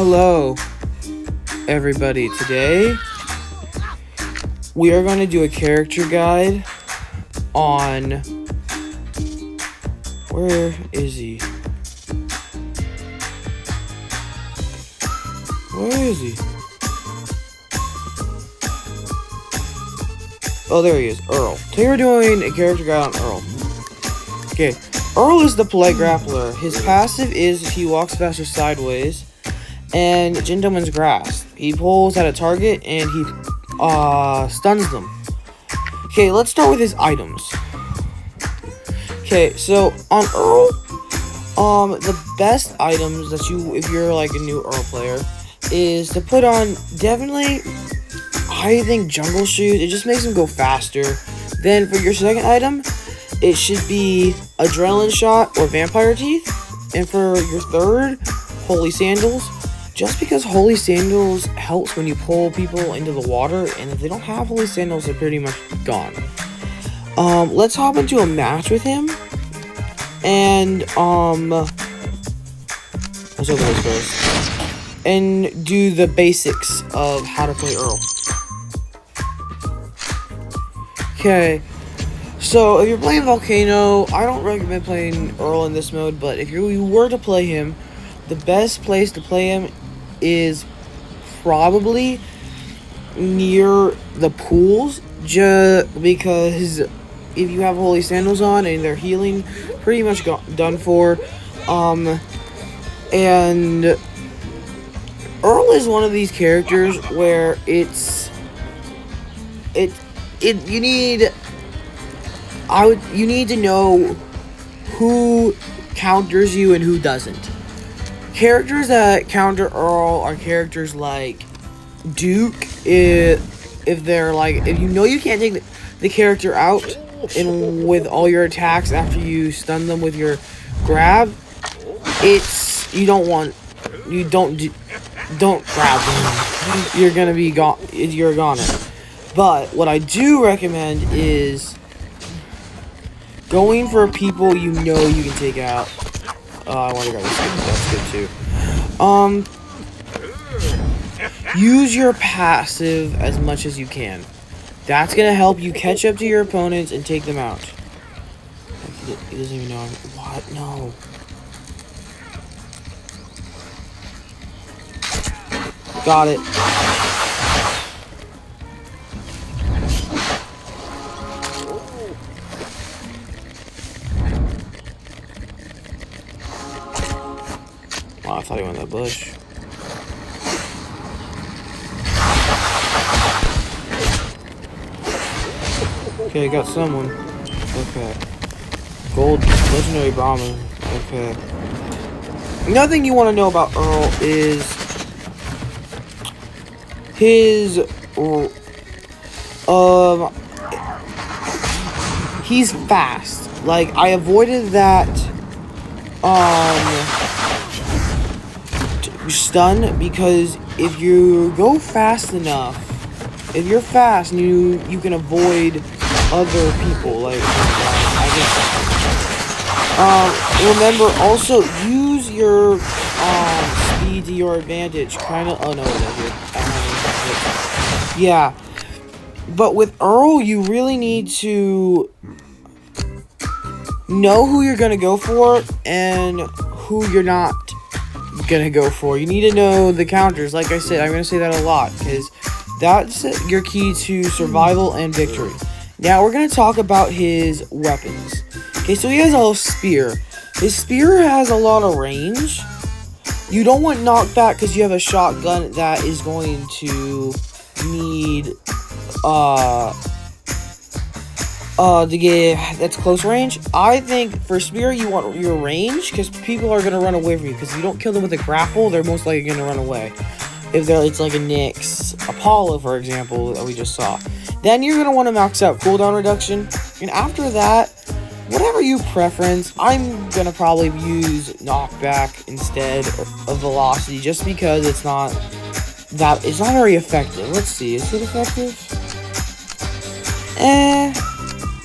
Hello, everybody. Today, we are going to do a character guide on... Where is he? Where is he? Oh, there he is. Earl. Today we're doing a character guide on Earl. Okay. Earl is the polite grappler. His passive is he walks faster sideways. And Gentleman's Grasp. He pulls at a target and he stuns them. Okay, let's start with his items. Okay, so on Earl, the best items that if you're like a new Earl player, is to put on definitely, I think, jungle shoes. It just makes him go faster. Then for your second item, it should be adrenaline shot or vampire teeth. And for your third, holy sandals. Just because holy sandals helps when you pull people into the water, and if they don't have holy sandals, they're pretty much gone. Let's hop into a match with him, and let's open this first, and do the basics of how to play Earl. Okay, so if you're playing Volcano, I don't recommend playing Earl in this mode, but if you were to play him, the best place to play him is probably near the pools, just because if you have holy sandals on and they're healing, pretty much done for. And Earl is one of these characters where you need to know who counters you and who doesn't. Characters that counter Earl are characters like Duke. If they're like, if you know you can't take the character out and with all your attacks after you stun them with your grab, don't grab them. You're gonna be gone. You're a goner. But what I do recommend is going for people you know you can take out. I want to grab this thing. That's good too. Use your passive as much as you can. That's gonna help you catch up to your opponents and take them out. He doesn't even know. What? No. Got it. Oh, I thought he went in that bush. Okay, got someone. Okay. Gold, legendary Brahmin. Okay. Another thing you want to know about Earl is he's fast. Like, I avoided that, stun, because if you go fast enough, if you're fast and you can avoid other people, like, remember, also use your speed to your advantage. Oh no, yeah, but with Earl, you really need to know who you're gonna go for and who you're not gonna go for. You need to know the counters. Like I said, I'm gonna say that a lot because that's your key to survival and victory. Now we're gonna talk about his weapons. Okay, so he has a spear. His spear has a lot of range. You don't want knockback because you have a shotgun that is going to need to get that's close range. I think for spear you want your range because people are gonna run away from you, because if you don't kill them with a grapple, they're most likely gonna run away. If it's like a Nyx Apollo, for example, that we just saw, then you're gonna want to max out cooldown reduction. And after that, whatever you preference, I'm gonna probably use knockback instead of velocity, just because it's not very effective. Let's see, is it effective?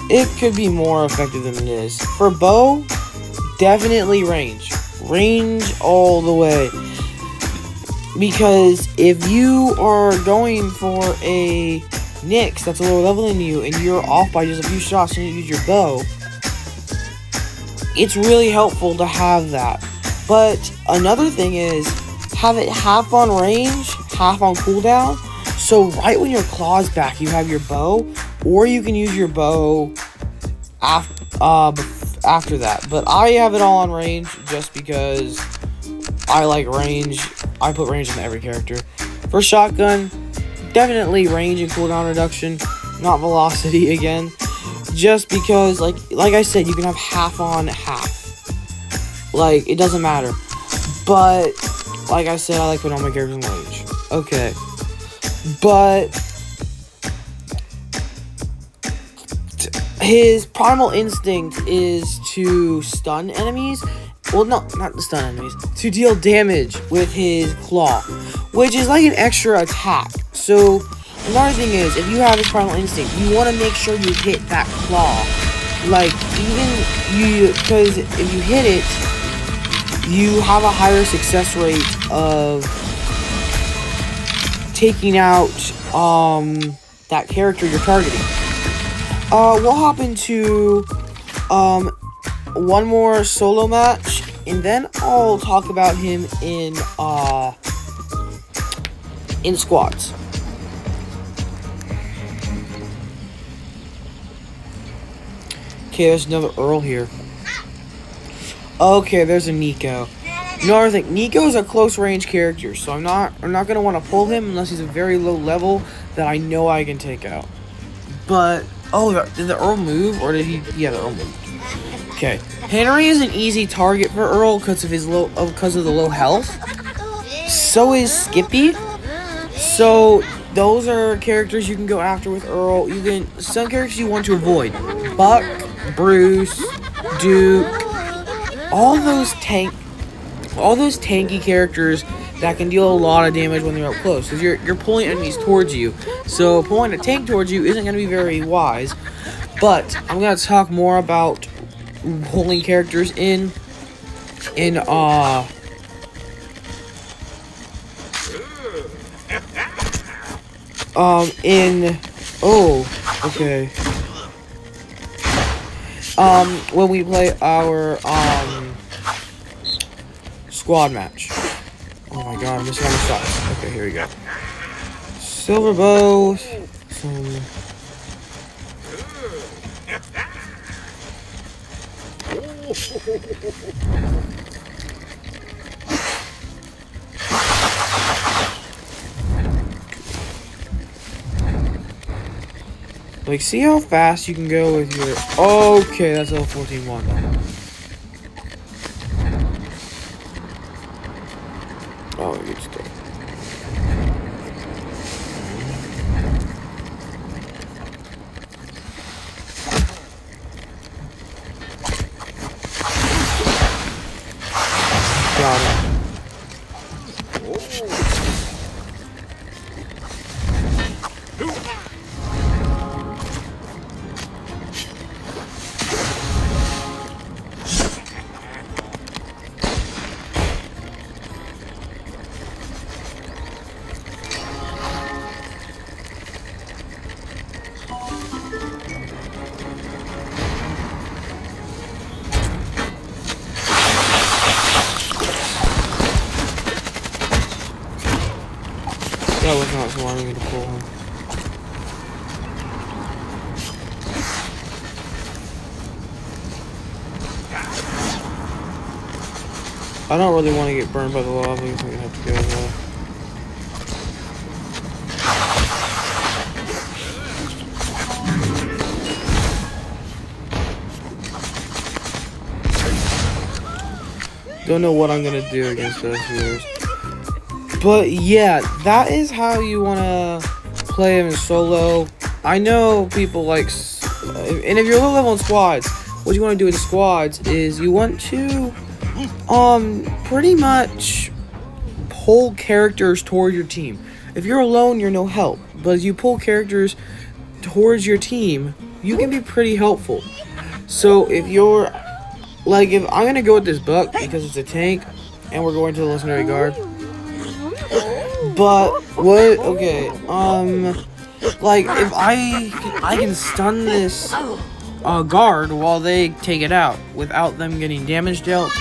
It could be more effective than it is. For bow, definitely range all the way. Because if you are going for a Nyx that's a lower level than you, and you're off by just a few shots and you use your bow, it's really helpful to have that. But another thing is, have it half on range, half on cooldown. So right when your claw's back, you have your bow, or you can use your bow after that. But I have it all on range just because I like range. I put range on every character. For shotgun, definitely range and cooldown reduction, not velocity again. Just because, like I said, you can have half on, half. Like, it doesn't matter. But, like I said, I like putting all my characters in range. Okay. But his primal instinct is to stun enemies. Well, no, not to stun enemies. To deal damage with his claw, which is like an extra attack. So, another thing is, if you have his primal instinct, you want to make sure you hit that claw. Like, because if you hit it, you have a higher success rate of taking out that character you're targeting. We'll hop into one more solo match, and then I'll talk about him in squads. Okay, there's another Earl here. Okay, there's a Nico. Another thing, Nico is a close range character, so I'm not gonna want to pull him unless he's a very low level that I know I can take out. But did the Earl move, or did he? Yeah, the Earl moved. Okay, Henry is an easy target for Earl because of the low health. So is Skippy. So those are characters you can go after with Earl. Some characters you want to avoid: Buck, Bruce, Duke, all those tanky characters that can deal a lot of damage when they're up close, because you're pulling enemies towards you. So pulling a tank towards you isn't going to be very wise. But I'm going to talk more about pulling characters in when we play our squad match. Oh my god, I'm missing all the shots. Okay, here we go. Silver bow. Like, see how fast you can go with your... Okay, that's level 14-1. Oh, good stuff. Got it. That was not wanting me to pull him. I don't really want to get burned by the lava. I think I'm gonna have to go though. Don't know what I'm gonna do against those viewers. But yeah, that is how you want to play him in solo. I know people like... And if you're low level in squads, what you want to do in squads is you want to pretty much pull characters toward your team. If you're alone, you're no help. But if you pull characters towards your team, you can be pretty helpful. So if you're... Like, if I'm going to go with this Buck because it's a tank, and we're going to the Legendary Guard. But what? Okay. Like if I can stun this guard while they take it out without them getting damage dealt.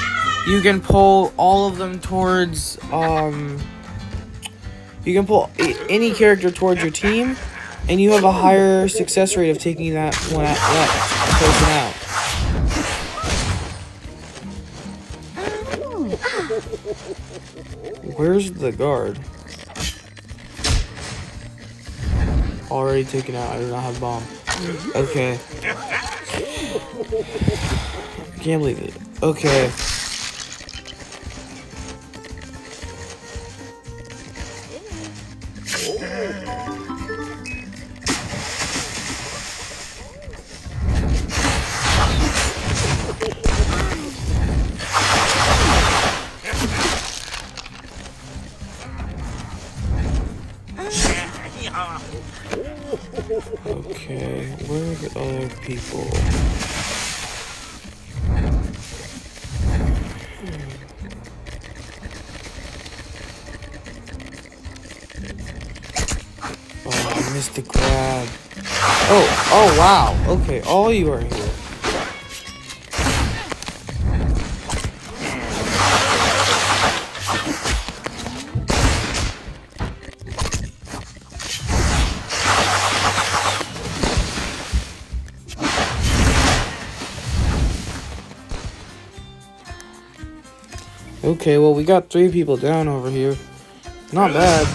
You can pull all of them towards you can pull any character towards your team, and you have a higher success rate of taking that person out. Where's the guard? Already taken out. I do not have bomb. Okay. Can't believe it. Okay. Okay, where are the other people? Oh, I missed the grab. Oh wow. Okay, all you are here. Okay, well, we got 3 people down over here. Not bad.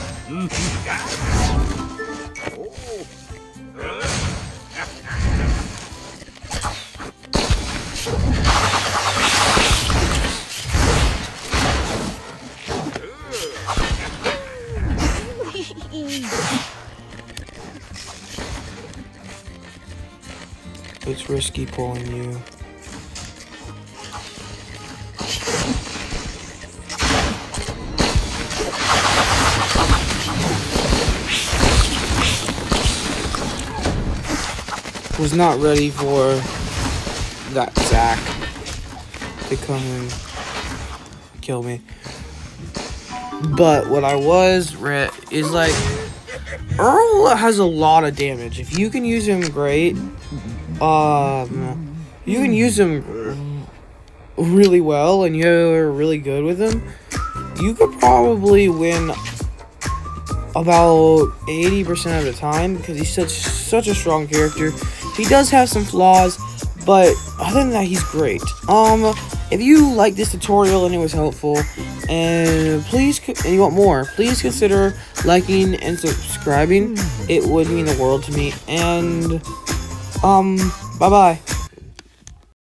It's risky pulling you. Was not ready for that Zack to come and kill me. But what I was is like, Earl has a lot of damage. If you can use him, great. You can use him really well, and you're really good with him. You could probably win about 80% of the time because he's such a strong character. He does have some flaws, but other than that, he's great. If you like this tutorial and it was helpful, and you want more, please consider liking and subscribing. It would mean the world to me. And bye bye.